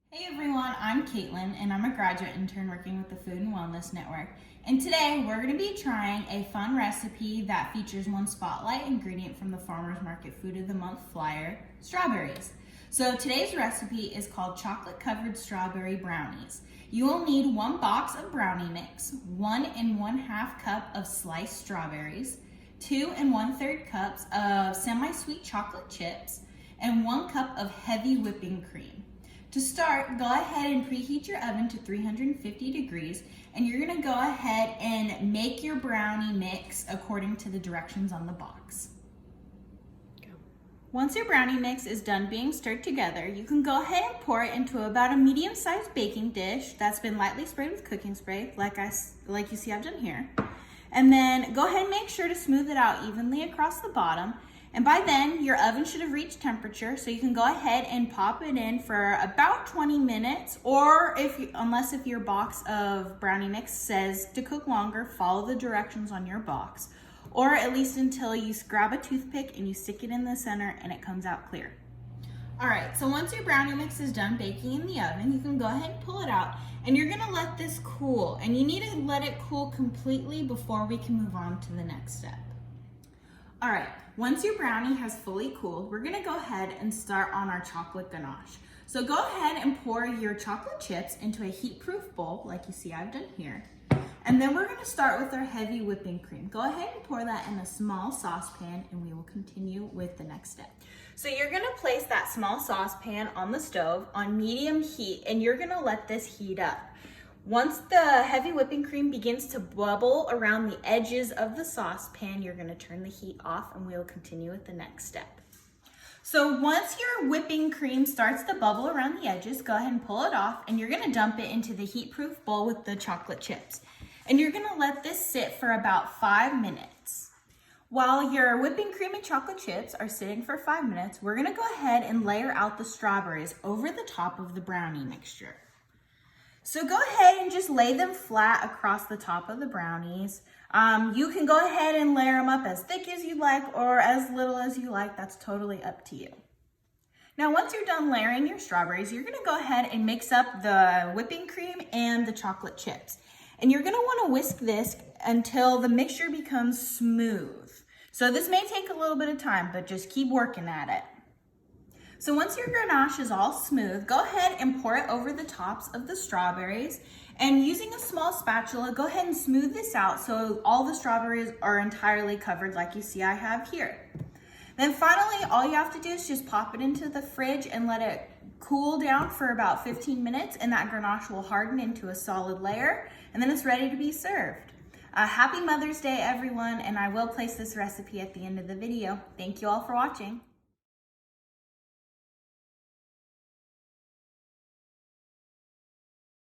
Hey everyone, I'm Caitlin and I'm a graduate intern working with the Food and Wellness Network. And today we're going to be trying a fun recipe that features one spotlight ingredient from the Farmers Market Food of the Month flyer, strawberries. So today's recipe is called chocolate covered strawberry brownies. You will need 1 box of brownie mix, 1 1/2 cup of sliced strawberries, 2 1/3 cups of semi-sweet chocolate chips, and 1 cup of heavy whipping cream. To start, go ahead and preheat your oven to 350 degrees, and you're gonna go ahead and make your brownie mix according to the directions on the box. Once your brownie mix is done being stirred together, you can go ahead and pour it into about a medium-sized baking dish that's been lightly sprayed with cooking spray, like you see I've done here. And then go ahead and make sure to smooth it out evenly across the bottom. And by then, your oven should have reached temperature, so you can go ahead and pop it in for about 20 minutes, or unless your box of brownie mix says to cook longer, follow the directions on your box, or at least until you grab a toothpick and you stick it in the center and it comes out clear. All right, so once your brownie mix is done baking in the oven, you can go ahead and pull it out, and you're gonna let this cool, and you need to let it cool completely before we can move on to the next step. All right, once your brownie has fully cooled, we're gonna go ahead and start on our chocolate ganache. So go ahead and pour your chocolate chips into a heat-proof bowl, like you see I've done here. And then we're gonna start with our heavy whipping cream. Go ahead and pour that in a small saucepan, and we will continue with the next step. So you're gonna place that small saucepan on the stove on medium heat, and you're gonna let this heat up. Once the heavy whipping cream begins to bubble around the edges of the saucepan, you're gonna turn the heat off, and we'll continue with the next step. So once your whipping cream starts to bubble around the edges, go ahead and pull it off, and you're gonna dump it into the heat-proof bowl with the chocolate chips. And you're gonna let this sit for about 5 minutes. While your whipping cream and chocolate chips are sitting for 5 minutes, we're gonna go ahead and layer out the strawberries over the top of the brownie mixture. So go ahead and just lay them flat across the top of the brownies. You can go ahead and layer them up as thick as you like or as little as you like. That's totally up to you. Now, once you're done layering your strawberries, you're gonna go ahead and mix up the whipping cream and the chocolate chips. And you're gonna wanna whisk this until the mixture becomes smooth. So this may take a little bit of time, but just keep working at it. So once your ganache is all smooth, go ahead and pour it over the tops of the strawberries. And using a small spatula, go ahead and smooth this out so all the strawberries are entirely covered like you see I have here. Then finally, all you have to do is just pop it into the fridge and let it cool down for about 15 minutes, and that ganache will harden into a solid layer, and then it's ready to be served. Happy Mother's Day, everyone, and I will place this recipe at the end of the video. Thank you all for watching.